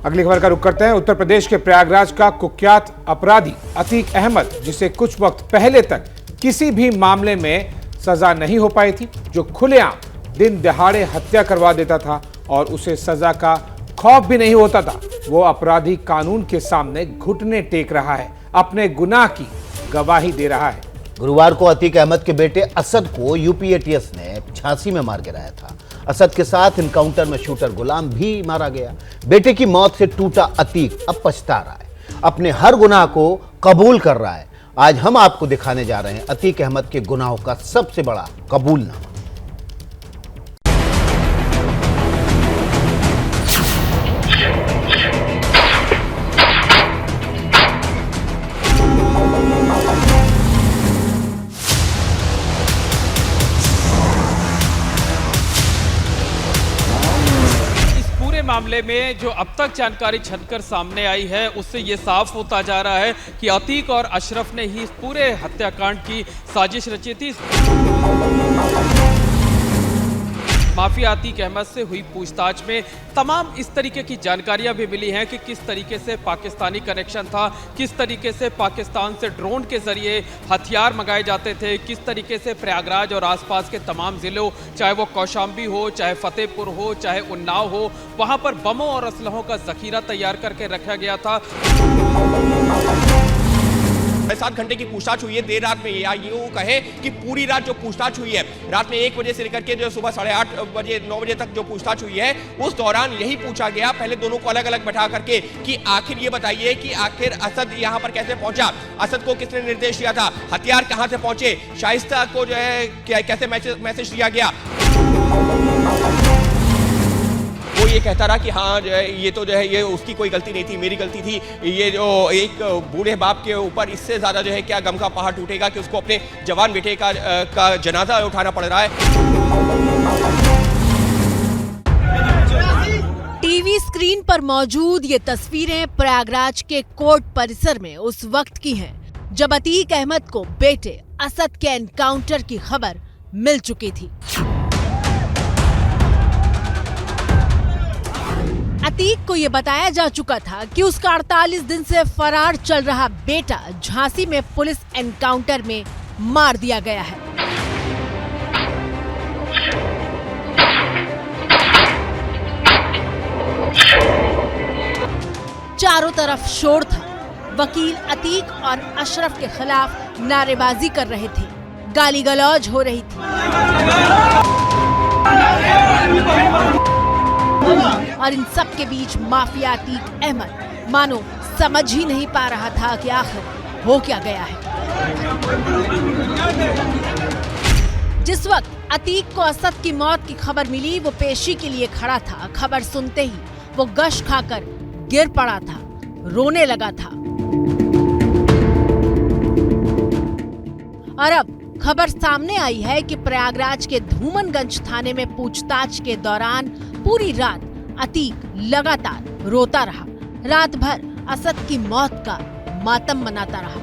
अगली खबर का रुख करते हैं। उत्तर प्रदेश के प्रयागराज का कुख्यात अपराधी अतीक अहमद, जिसे कुछ वक्त पहले तक किसी भी मामले में सजा नहीं हो पाई थी, जो खुलेआम दिन दहाड़े हत्या करवा देता था और उसे सजा का खौफ भी नहीं होता था, वो अपराधी कानून के सामने घुटने टेक रहा है, अपने गुनाह की गवाही दे रहा है। गुरुवार को अतीक अहमद के बेटे असद को यूपी एटीएस ने झांसी में मार गिराया था। असद के साथ इनकाउंटर में शूटर गुलाम भी मारा गया। बेटे की मौत से टूटा अतीक अब पछता रहा है, अपने हर गुनाह को कबूल कर रहा है। आज हम आपको दिखाने जा रहे हैं अतीक अहमद के गुनाहों का सबसे बड़ा कबूलनामा। मामले में जो अब तक जानकारी छनकर सामने आई है, उससे ये साफ होता जा रहा है कि अतीक और अशरफ ने ही इस पूरे हत्याकांड की साजिश रची थी। माफिया अतीक अहमद से हुई पूछताछ में तमाम इस तरीके की जानकारियां भी मिली हैं कि किस तरीके से पाकिस्तानी कनेक्शन था, किस तरीके से पाकिस्तान से ड्रोन के जरिए हथियार मंगाए जाते थे, किस तरीके से प्रयागराज और आसपास के तमाम जिलों, चाहे वो कौशाम्बी हो, चाहे फतेहपुर हो, चाहे उन्नाव हो, वहां पर बमों और असलहों का जखीरा तैयार करके रखा गया था। 7 घंटे की पूछताछ हुई है देर रात में, या यूं कहे कि पूरी रात जो पूछताछ हुई है, रात में 1 बजे से लेकर के जो सुबह 8:30 बजे 9 बजे तक जो पूछताछ हुई है, उस दौरान यही पूछा गया पहले दोनों को अलग अलग बैठा करके कि आखिर ये बताइए कि आखिर असद यहाँ पर कैसे पहुंचा, असद को किसने निर्देश दिया था, हथियार कहां से पहुंचे, शाइस्ता को जो है कैसे मैसेज दिया गया। वो ये कहता रहा कि हाँ जो है ये तो जो है ये उसकी कोई गलती नहीं थी, मेरी गलती थी। ये जो एक बूढ़े बाप के ऊपर इससे ज्यादा जो है क्या गम का पहाड़ टूटेगा कि उसको अपने जवान बेटे का जनाजा उठाना पड़ रहा है। टीवी स्क्रीन पर मौजूद ये तस्वीरें प्रयागराज के कोर्ट परिसर में उस वक्त की हैं, जब अतीक अहमद को बेटे असद के एनकाउंटर की खबर मिल चुकी थी। अतीक को यह बताया जा चुका था कि उसका 48 दिन से फरार चल रहा बेटा झांसी में पुलिस एनकाउंटर में मार दिया गया है। चारों तरफ शोर था। वकील अतीक और अशरफ के खिलाफ नारेबाजी कर रहे थे, गाली गलौज हो रही थी और इन सब के बीच माफिया अतीक अहमद मानो समझ ही नहीं पा रहा था कि आखिर हो क्या गया है। जिस वक्त अतीक को असद की मौत की खबर मिली, वो पेशी के लिए खड़ा था। खबर सुनते ही वो गश खाकर गिर पड़ा था, रोने लगा था। और अब खबर सामने आई है कि प्रयागराज के धूमनगंज थाने में पूछताछ के दौरान पूरी रात अतीक लगातार रोता रहा। रात भर असद की मौत का मातम मनाता रहा।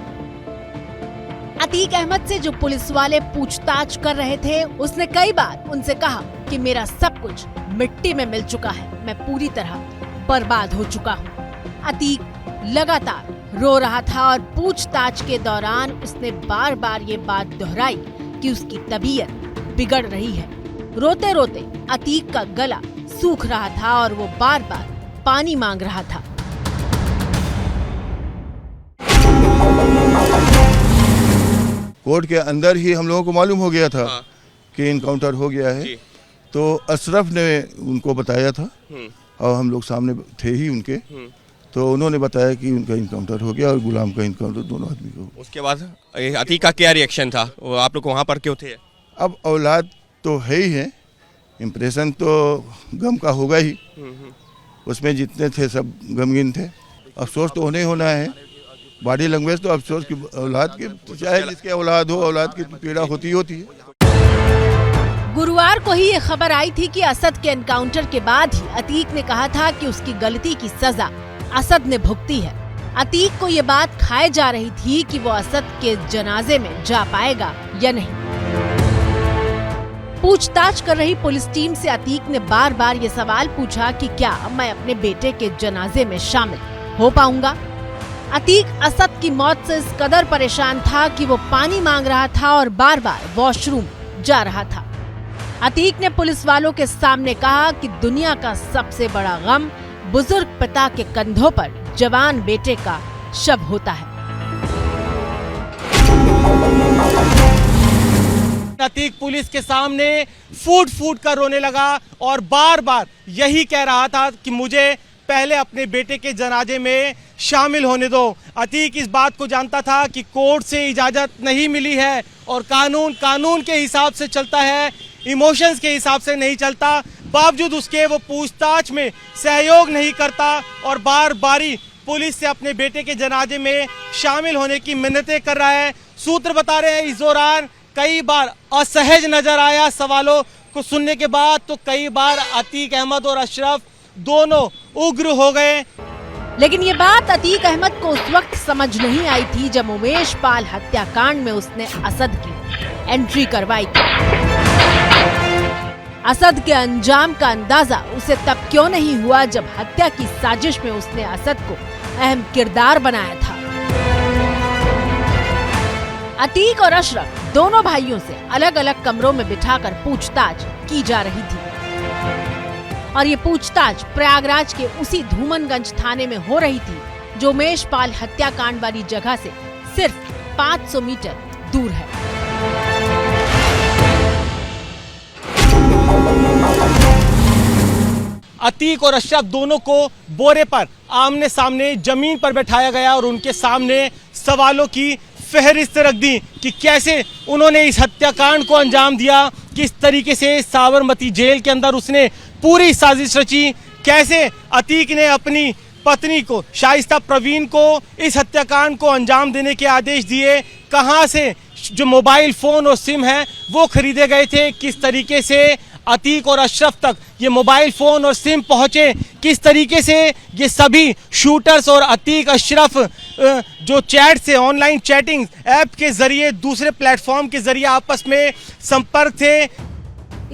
अतीक अहमद से जो पुलिस वाले पूछताछ कर रहे थे, उसने कई बार उनसे कहा कि मेरा सब कुछ मिट्टी में मिल चुका है, मैं पूरी तरह बर्बाद हो चुका हूँ। अतीक लगातार रो रहा था और पूछताछ के दौरान उसने बार बार ये बात दोहराई कि उसकी तबीयत बिगड़ रही है। रोते रोते अतीक का गला सूख रहा था और वो बार बार पानी मांग रहा था। कोर्ट के अंदर ही हम लोगों को मालूम हो गया था कि इनकाउंटर हो गया है, तो अशरफ ने उनको बताया था और हम लोग सामने थे ही उनके, तो उन्होंने बताया कि उनका इनकाउंटर हो गया और गुलाम का इनकाउंटर दोनों आदमी को। उसके बाद अतीक का क्या रिएक्शन था, आप लोग वहाँ पर क्यों थे? अब औलाद तो है ही है, इम्प्रेशन तो गम का होगा ही, उसमें जितने थे सब गमगीन थे। अफसोस तो होने होना है, बॉडी लैंग्वेज तो अफसोस की औलाद की, चाहे जिसके औलाद हो, औलाद की पीड़ा होती है। गुरुवार को ही ये खबर आई थी कि असद के एनकाउंटर के बाद ही अतीक ने कहा था कि उसकी गलती की सजा असद ने भुगती है। अतीक को ये बात खाए जा रही थी कि वो असद के जनाजे में जा पाएगा या नहीं। पूछताछ कर रही पुलिस टीम से अतीक ने बार बार ये सवाल पूछा कि क्या मैं अपने बेटे के जनाजे में शामिल हो पाऊंगा। अतीक असद की मौत से इस कदर परेशान था कि वो पानी मांग रहा था और बार बार वॉशरूम जा रहा था। अतीक ने पुलिस वालों के सामने कहा कि दुनिया का सबसे बड़ा गम बुजुर्ग पिता के कंधों पर जवान बेटे का शव होता है। अतीक पुलिस के सामने फूट फूट कर रोने लगा और बार बार यही कह रहा था कि मुझे पहले अपने बेटे के जनाजे में शामिल होने दो। अतीक इस बात को जानता था कि कोर्ट से इजाज़त नहीं मिली है और कानून के हिसाब से चलता है, इमोशंस के हिसाब से नहीं चलता। बावजूद उसके वो पूछताछ में सहयोग नहीं करता और बार बारी पुलिस से अपने बेटे के जनाजे में शामिल होने की मिन्नतें कर रहा है। सूत्र बता रहे हैं इस दौरान कई बार असहज नजर आया सवालों को सुनने के बाद, तो कई बार अतीक अहमद और अशरफ दोनों उग्र हो गए। लेकिन ये बात अतीक अहमद को उस वक्त समझ नहीं आई थी जब उमेश पाल हत्याकांड में उसने असद की एंट्री करवाई थी। असद के अंजाम का अंदाजा उसे तब क्यों नहीं हुआ जब हत्या की साजिश में उसने असद को अहम किरदार बनाया था। अतीक और अशरफ दोनों भाइयों से अलग अलग कमरों में बिठाकर पूछताछ की जा रही थी और ये पूछताछ प्रयागराज के उसी धूमनगंज थाने में हो रही थी जो उमेश पाल हत्याकांड वाली जगह से सिर्फ 500 मीटर दूर है। अतीक और अशरफ दोनों को बोरे पर आमने सामने जमीन पर बैठाया गया और उनके सामने सवालों की फहरिस्त रख दी कि कैसे उन्होंने इस हत्याकांड को अंजाम दिया, किस तरीके से साबरमती जेल के अंदर उसने पूरी साजिश रची, कैसे अतीक ने अपनी पत्नी को शाइस्ता प्रवीण को इस हत्याकांड को अंजाम देने के आदेश दिए, कहां से जो मोबाइल फोन और सिम है वो खरीदे गए थे, किस तरीके से अतीक और अशरफ तक ये मोबाइल फोन और सिम पहुंचे, किस तरीके से ये सभी शूटर्स और अतीक अशरफ जो चैट से ऑनलाइन चैटिंग ऐप के जरिए दूसरे प्लेटफॉर्म के जरिए आपस में संपर्क थे।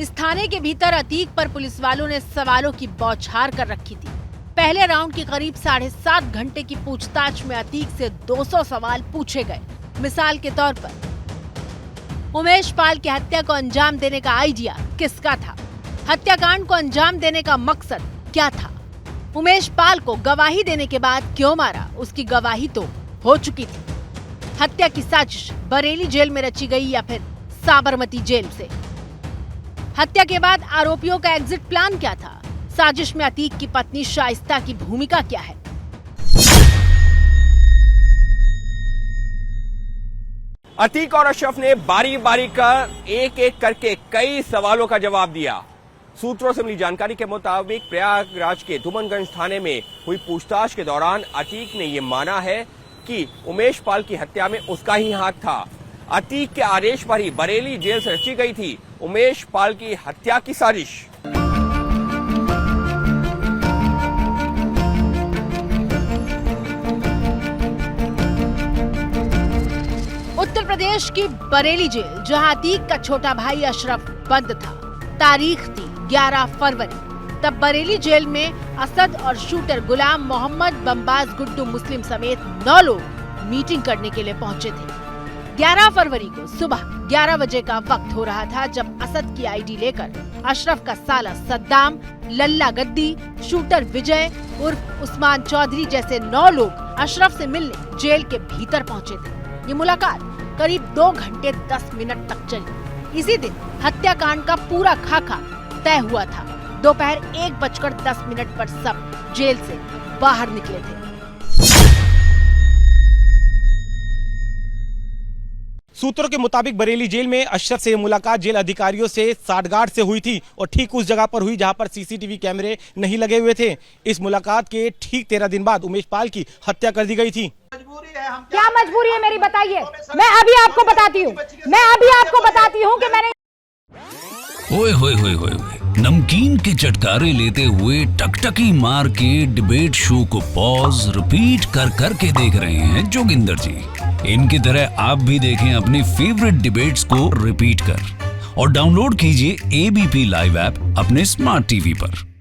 इस थाने के भीतर अतीक पर पुलिस वालों ने सवालों की बौछार कर रखी थी। पहले राउंड के करीब 7.5 घंटे की पूछताछ में अतीक से 200 सवाल पूछे गए। मिसाल के तौर पर उमेश पाल की हत्या को अंजाम देने का आइडिया किसका था? हत्याकांड को अंजाम देने का मकसद क्या था? उमेश पाल को गवाही देने के बाद क्यों मारा? उसकी गवाही तो हो चुकी थी। हत्या की साजिश बरेली जेल में रची गई या फिर साबरमती जेल से? हत्या के बाद आरोपियों का एग्जिट प्लान क्या था? साजिश में अतीक की पत्नी शाइस्ता की भूमिका क्या है? अतीक और अशरफ ने बारी बारी कर एक एक करके कई सवालों का जवाब दिया। सूत्रों से मिली जानकारी के मुताबिक प्रयागराज के धूमनगंज थाने में हुई पूछताछ के दौरान अतीक ने यह माना है कि उमेश पाल की हत्या में उसका ही हाथ था। अतीक के आदेश पर ही बरेली जेल से रची गई थी उमेश पाल की हत्या की साजिश। उत्तर प्रदेश की बरेली जेल जहां अतीक का छोटा भाई अशरफ बंद था। तारीख थी 11 फरवरी। तब बरेली जेल में असद और शूटर गुलाम मोहम्मद बमबाज गुड्डू मुस्लिम समेत 9 लोग मीटिंग करने के लिए पहुंचे थे। 11 फरवरी को सुबह 11 बजे का वक्त हो रहा था जब असद की आईडी लेकर अशरफ का साला सद्दाम, लल्ला गद्दी, शूटर विजय उर्फ उस्मान चौधरी जैसे 9 लोग अशरफ से मिलने जेल के भीतर पहुंचे थे। ये मुलाकात करीब 2 घंटे 10 मिनट तक चली। इसी दिन हत्याकांड का पूरा खाका तय हुआ था। दोपहर 1:10 पर सब जेल से बाहर निकले थे। सूत्रों के मुताबिक बरेली जेल में अशरफ से मुलाकात जेल अधिकारियों से साठगांठ से हुई थी और ठीक उस जगह पर हुई जहां पर सीसीटीवी कैमरे नहीं लगे हुए थे। इस मुलाकात के ठीक 13 दिन बाद उमेश पाल की हत्या कर दी गई थी। क्या मजबूरी है मेरी बताइए? मैं अभी आपको बताती हूँ कि मैंने ओए होए होए होए नमकीन के चटकारे लेते हुए टकटकी मार के डिबेट शो को पॉज रिपीट कर करके देख रहे हैं जोगिंदर जी। इनकी तरह आप भी देखें अपनी फेवरेट डिबेट्स को रिपीट कर और डाउनलोड कीजिए एबीपी लाइव ऐप अपने स्मार्ट टीवी पर।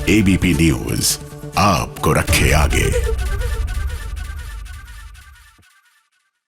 एबीपी न्यूज आपको रखे आगे।